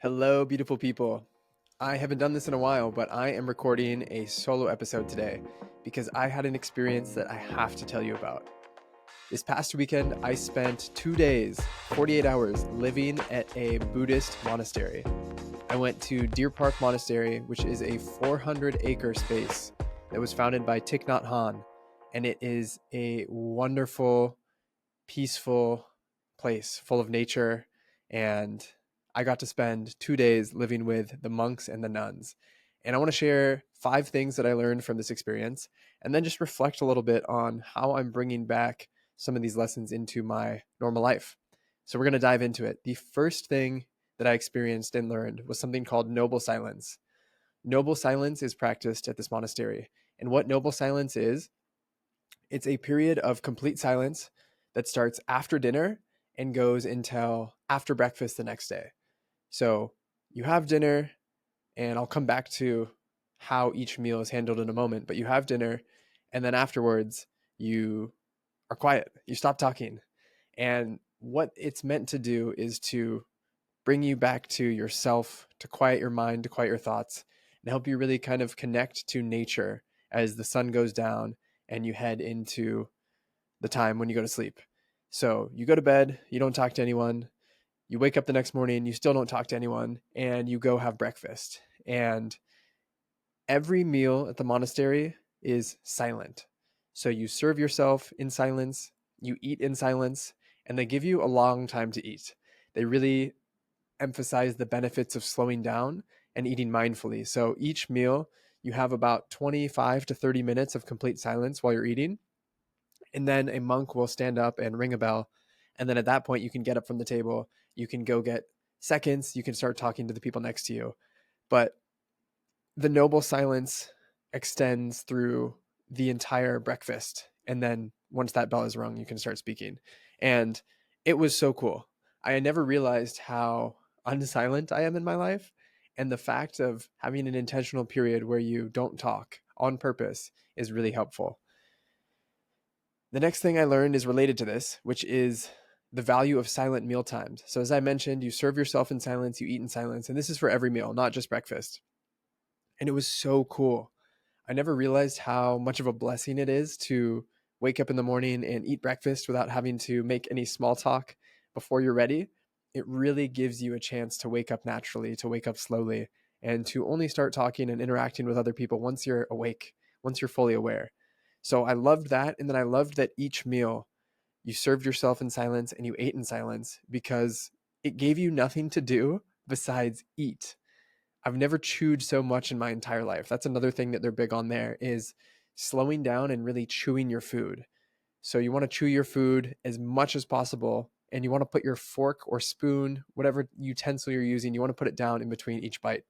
Hello, beautiful people. I haven't done this in a while, but I am recording a solo episode today because I had an experience that I have to tell you about. This past weekend, I spent 2 days, 48 hours, living at a Buddhist monastery. I went to Deer Park Monastery, which is a 400-acre space that was founded by Thich Nhat Hanh, and it is a wonderful, peaceful place full of nature. And I got to spend 2 days living with the monks and the nuns. And I want to share 5 things that I learned from this experience and then just reflect a little bit on how I'm bringing back some of these lessons into my normal life. So we're going to dive into it. The first thing that I experienced and learned was something called noble silence. Noble silence is practiced at this monastery. And what noble silence is, it's a period of complete silence that starts after dinner and goes until after breakfast the next day. So you have dinner, and I'll come back to how each meal is handled in a moment, but you have dinner, and then afterwards, you are quiet. You stop talking. And what it's meant to do is to bring you back to yourself, to quiet your mind, to quiet your thoughts, and help you really kind of connect to nature as the sun goes down and you head into the time when you go to sleep. So you go to bed, you don't talk to anyone, you wake up the next morning, you still don't talk to anyone, and you go have breakfast. And every meal at the monastery is silent. So you serve yourself in silence, you eat in silence, and they give you a long time to eat. They really emphasize the benefits of slowing down and eating mindfully. So each meal, you have about 25 to 30 minutes of complete silence while you're eating. And then a monk will stand up and ring a bell. And then at that point, you can get up from the table. You can go get seconds. You can start talking to the people next to you. But the noble silence extends through the entire breakfast. And then once that bell is rung, you can start speaking. And it was so cool. I had never realized how unsilent I am in my life. And the fact of having an intentional period where you don't talk on purpose is really helpful. The next thing I learned is related to this, which is the value of silent meal times. So, as I mentioned, you serve yourself in silence, you eat in silence, and this is for every meal, not just breakfast. And it was so cool. I never realized how much of a blessing it is to wake up in the morning and eat breakfast without having to make any small talk before you're ready. It really gives you a chance to wake up naturally, to wake up slowly, and to only start talking and interacting with other people once you're awake, once you're fully aware. So I loved that. And then I loved that each meal you served yourself in silence and you ate in silence because it gave you nothing to do besides eat. I've never chewed so much in my entire life. That's another thing that they're big on there is slowing down and really chewing your food. So you want to chew your food as much as possible and you want to put your fork or spoon, whatever utensil you're using, you want to put it down in between each bite.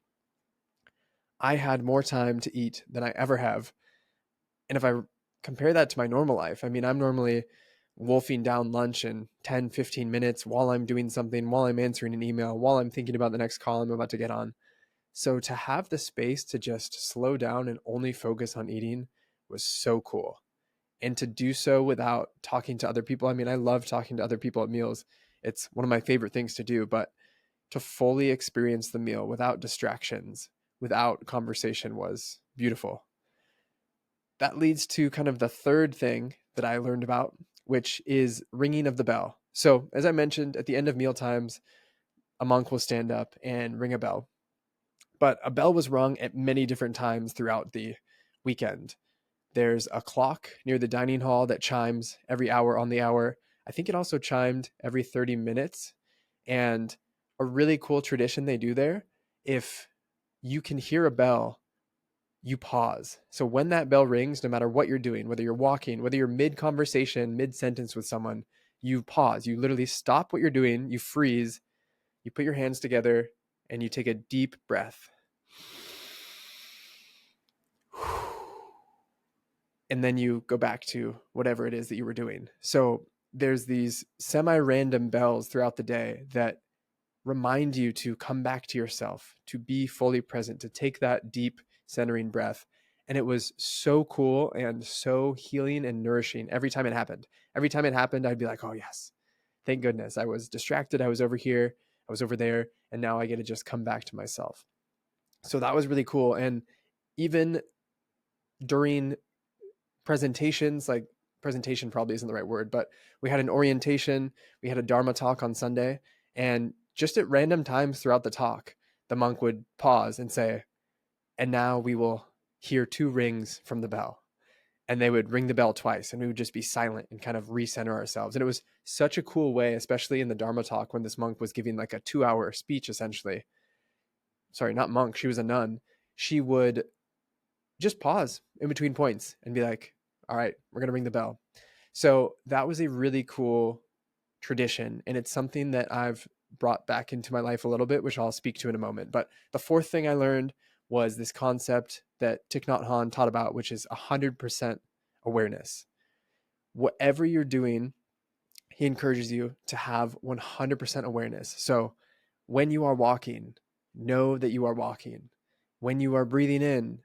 I had more time to eat than I ever have. And if I compare that to my normal life, I mean, I'm normally wolfing down lunch in 10, 15 minutes while I'm doing something, while I'm answering an email, while I'm thinking about the next call I'm about to get on. So to have the space to just slow down and only focus on eating was so cool. And to do so without talking to other people. I mean, I love talking to other people at meals. It's one of my favorite things to do, but to fully experience the meal without distractions, without conversation was beautiful. That leads to kind of the third thing that I learned about, which is ringing of the bell. So, as I mentioned, at the end of meal times, a monk will stand up and ring a bell. But a bell was rung at many different times throughout the weekend. There's a clock near the dining hall that chimes every hour on the hour. I think it also chimed every 30 minutes. And a really cool tradition they do there, if you can hear a bell, you pause. So when that bell rings, no matter what you're doing, whether you're walking, whether you're mid conversation, mid sentence with someone, you pause. You literally stop what you're doing, you freeze, you put your hands together, and you take a deep breath. And then you go back to whatever it is that you were doing. So there's these semi random bells throughout the day that remind you to come back to yourself, to be fully present, to take that deep centering breath. And it was so cool and so healing and nourishing every time it happened. Every time it happened, I'd be like, oh, yes, thank goodness. I was distracted. I was over here. I was over there, and now I get to just come back to myself. So that was really cool. And even during presentations, like presentation probably isn't the right word, but we had an orientation, we had a Dharma talk on Sunday, and just at random times throughout the talk, the monk would pause and say, "And now we will hear 2 rings from the bell." And they would ring the bell twice, and we would just be silent and kind of recenter ourselves. And it was such a cool way, especially in the Dharma talk when this monk was giving like a 2-hour speech, essentially. Sorry, not monk, she was a nun. She would just pause in between points and be like, "All right, we're going to ring the bell." So that was a really cool tradition. And it's something that I've brought back into my life a little bit, which I'll speak to in a moment. But the fourth thing I learned was this concept that Thich Nhat Hanh taught about, which is 100% awareness. Whatever you're doing, he encourages you to have 100% awareness. So when you are walking, know that you are walking. When you are breathing in,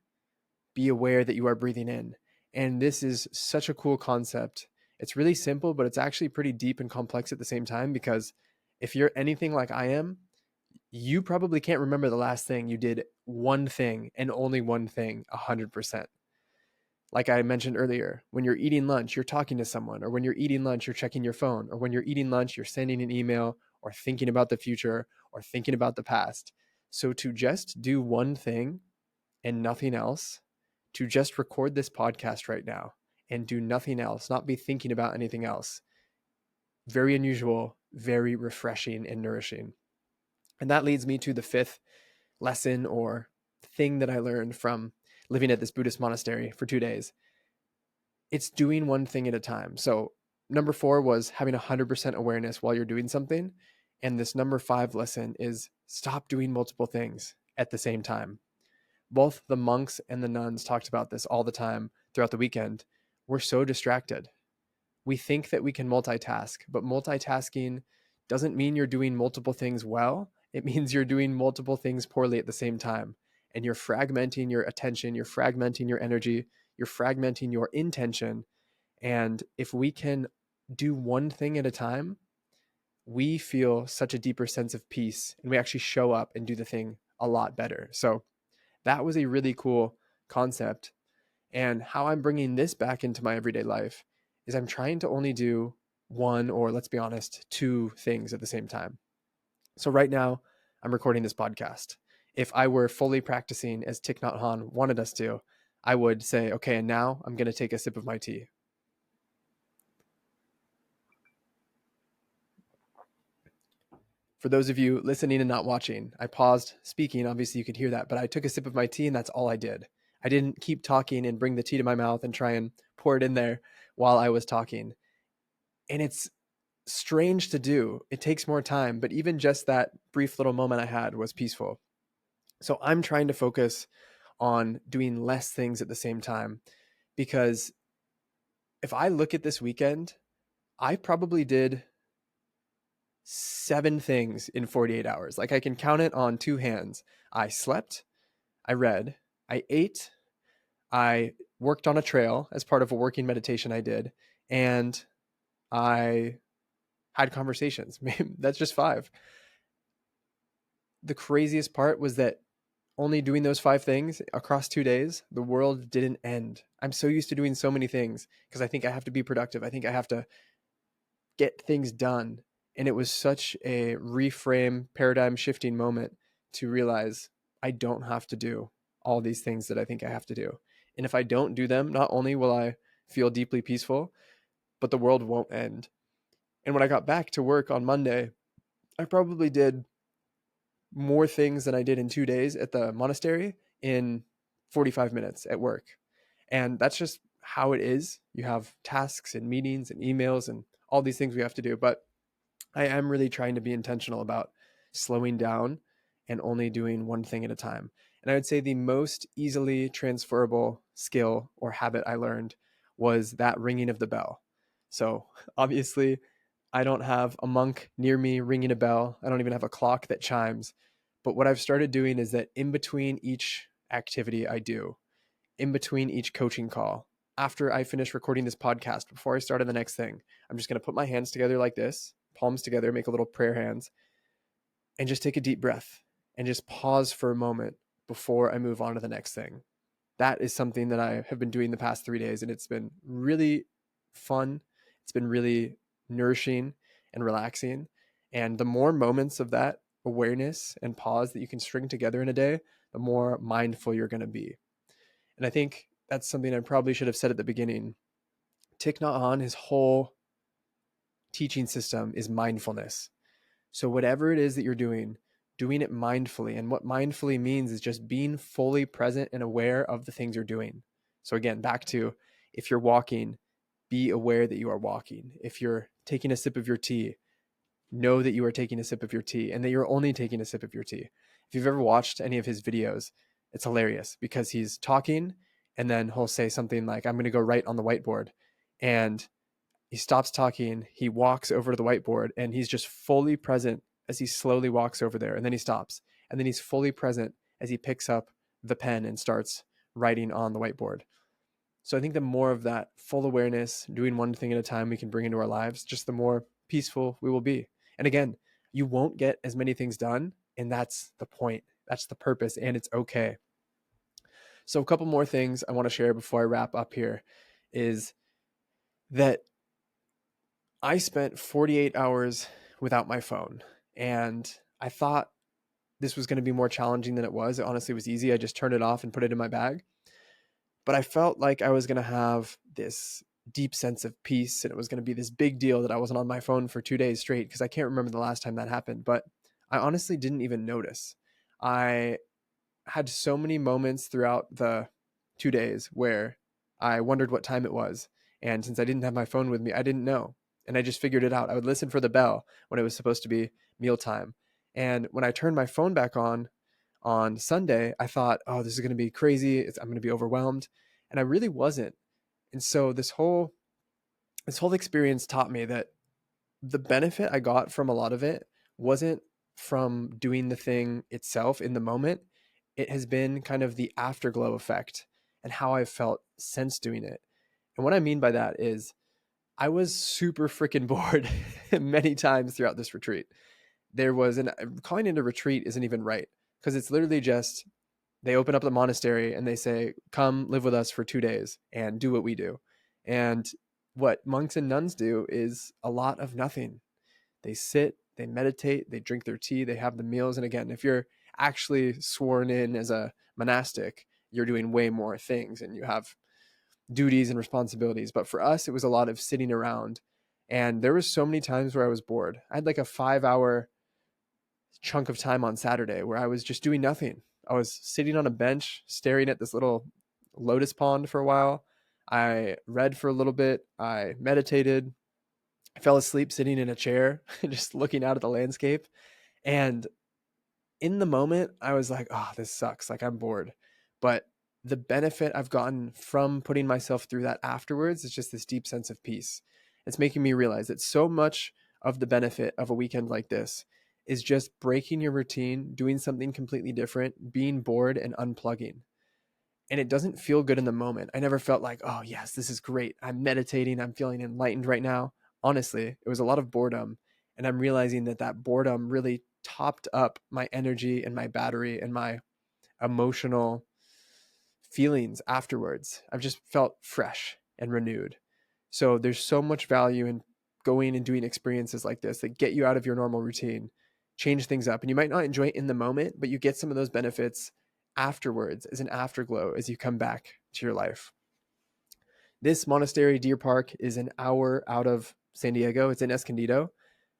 be aware that you are breathing in. And this is such a cool concept. It's really simple, but it's actually pretty deep and complex at the same time, because if you're anything like I am, you probably can't remember the last thing you did one thing and only one thing 100%. Like I mentioned earlier, when you're eating lunch, you're talking to someone, or when you're eating lunch, you're checking your phone, or when you're eating lunch, you're sending an email or thinking about the future or thinking about the past. So to just do one thing and nothing else, to just record this podcast right now and do nothing else, not be thinking about anything else, very unusual, very refreshing and nourishing. And that leads me to the fifth lesson or thing that I learned from living at this Buddhist monastery for 2 days. It's doing one thing at a time. So number 4 was having 100% awareness while you're doing something. And this number 5 lesson is stop doing multiple things at the same time. Both the monks and the nuns talked about this all the time throughout the weekend. We're so distracted. We think that we can multitask, but multitasking doesn't mean you're doing multiple things well. It means you're doing multiple things poorly at the same time. And you're fragmenting your attention, you're fragmenting your energy, you're fragmenting your intention. And if we can do one thing at a time, we feel such a deeper sense of peace, and we actually show up and do the thing a lot better. So that was a really cool concept. And how I'm bringing this back into my everyday life is I'm trying to only do one, or let's be honest, 2 things at the same time. So right now, I'm recording this podcast. If I were fully practicing as Thich Nhat Hanh wanted us to, I would say, okay, and now I'm going to take a sip of my tea. For those of you listening and not watching, I paused speaking. Obviously, you could hear that, but I took a sip of my tea and that's all I did. I didn't keep talking and bring the tea to my mouth and try and pour it in there while I was talking. And it's strange to do. It takes more time, but even just that brief little moment I had was peaceful. So I'm trying to focus on doing less things at the same time, because if I look at this weekend, I probably did 7 things in 48 hours. Like I can count it on 2 hands. I slept, I read, I ate, I worked on a trail as part of a working meditation I did, and I had conversations. That's just 5. The craziest part was that only doing those 5 things across 2 days, the world didn't end. I'm so used to doing so many things because I think I have to be productive. I think I have to get things done. And it was such a reframe, paradigm shifting moment to realize I don't have to do all these things that I think I have to do. And if I don't do them, not only will I feel deeply peaceful, but the world won't end. And when I got back to work on Monday, I probably did more things than I did in 2 days at the monastery in 45 minutes at work. And that's just how it is. You have tasks and meetings and emails and all these things we have to do. But I am really trying to be intentional about slowing down and only doing one thing at a time. And I would say the most easily transferable skill or habit I learned was that ringing of the bell. So obviously, I don't have a monk near me ringing a bell. I don't even have a clock that chimes. But what I've started doing is that in between each activity I do, in between each coaching call, after I finish recording this podcast, before I start on the next thing, I'm just going to put my hands together like this, palms together, make a little prayer hands. and just take a deep breath and just pause for a moment before I move on to the next thing. That is something that I have been doing the past 3 days, and it's been really fun. It's been really nourishing and relaxing. And the more moments of that awareness and pause that you can string together in a day, the more mindful you're going to be. And I think that's something I probably should have said at the beginning. Thich Nhat Hanh, his whole teaching system is mindfulness. So whatever it is that you're doing it mindfully. And what mindfully means is just being fully present and aware of the things you're doing. So again, back to, if you're walking, be aware that you are walking. If you're taking a sip of your tea, know that you are taking a sip of your tea and that you're only taking a sip of your tea. If you've ever watched any of his videos, it's hilarious because he's talking and then he'll say something like, I'm going to go write on the whiteboard. And he stops talking, he walks over to the whiteboard, and he's just fully present as he slowly walks over there. And then he stops. And then he's fully present as he picks up the pen and starts writing on the whiteboard. So I think the more of that full awareness, doing one thing at a time we can bring into our lives, just the more peaceful we will be. And again, you won't get as many things done. And that's the point. That's the purpose. And it's okay. So a couple more things I want to share before I wrap up here is that I spent 48 hours without my phone, and I thought this was going to be more challenging than it was. It honestly was easy. I just turned it off and put it in my bag. But I felt like I was going to have this deep sense of peace, and it was going to be this big deal that I wasn't on my phone for 2 days straight, because I can't remember the last time that happened. But I honestly didn't even notice. I had so many moments throughout the 2 days where I wondered what time it was. And since I didn't have my phone with me, I didn't know. And I just figured it out. I would listen for the bell when it was supposed to be mealtime. And when I turned my phone back on Sunday, I thought, oh, this is going to be crazy. I'm going to be overwhelmed. And I really wasn't. And so this whole experience taught me that the benefit I got from a lot of it wasn't from doing the thing itself in the moment. It has been kind of the afterglow effect and how I've felt since doing it. And what I mean by that is I was super freaking bored many times throughout this retreat. Calling it a retreat isn't even right, because it's literally just, they open up the monastery and they say, come live with us for 2 days and do what we do. And what monks and nuns do is a lot of nothing. They sit, they meditate, they drink their tea, they have the meals. And again, if you're actually sworn in as a monastic, you're doing way more things and you have duties and responsibilities. But for us, it was a lot of sitting around. And there was so many times where I was bored. I had like a 5 hour chunk of time on Saturday where I was just doing nothing. I was sitting on a bench staring at this little lotus pond for a while. I read for a little bit. I meditated. I fell asleep sitting in a chair, just looking out at the landscape. And in the moment, I was like, oh, this sucks. Like, I'm bored. But the benefit I've gotten from putting myself through that afterwards is just this deep sense of peace. It's making me realize that so much of the benefit of a weekend like this is just breaking your routine, doing something completely different, being bored, and unplugging. And it doesn't feel good in the moment. I never felt like, oh, yes, this is great. I'm meditating. I'm feeling enlightened right now. Honestly, it was a lot of boredom. And I'm realizing that that boredom really topped up my energy and my battery and my emotional feelings afterwards. I've just felt fresh and renewed. So there's so much value in going and doing experiences like this that get you out of your normal routine, change things up. And you might not enjoy it in the moment, but you get some of those benefits afterwards as an afterglow as you come back to your life. This monastery, Deer Park, is an hour out of San Diego. It's in Escondido.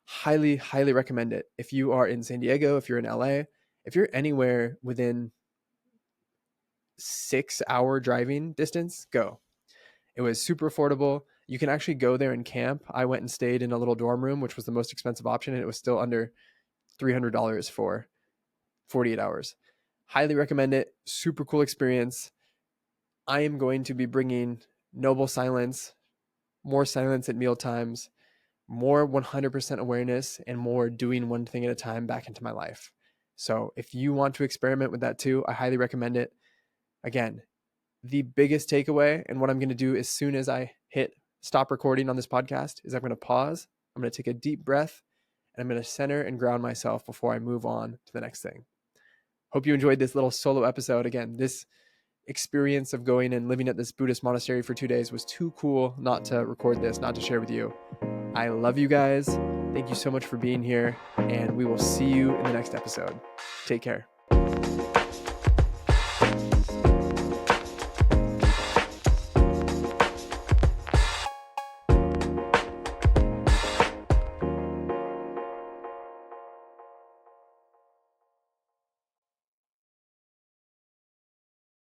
Highly, highly recommend it. If you are in San Diego, if you're in LA, if you're anywhere within 6 hour driving distance, go. It was super affordable. You can actually go there and camp. I went and stayed in a little dorm room, which was the most expensive option, and it was still under $300 for 48 hours. Highly recommend it. Super cool experience. I am going to be bringing noble silence, more silence at meal times, more 100% awareness, and more doing one thing at a time back into my life. So if you want to experiment with that too, I highly recommend it. Again, the biggest takeaway, and what I'm going to do as soon as I hit stop recording on this podcast, is I'm going to pause. I'm going to take a deep breath, and I'm going to center and ground myself before I move on to the next thing. Hope you enjoyed this little solo episode. Again, this experience of going and living at this Buddhist monastery for 2 days was too cool not to record this, not to share with you. I love you guys. Thank you so much for being here, and we will see you in the next episode. Take care.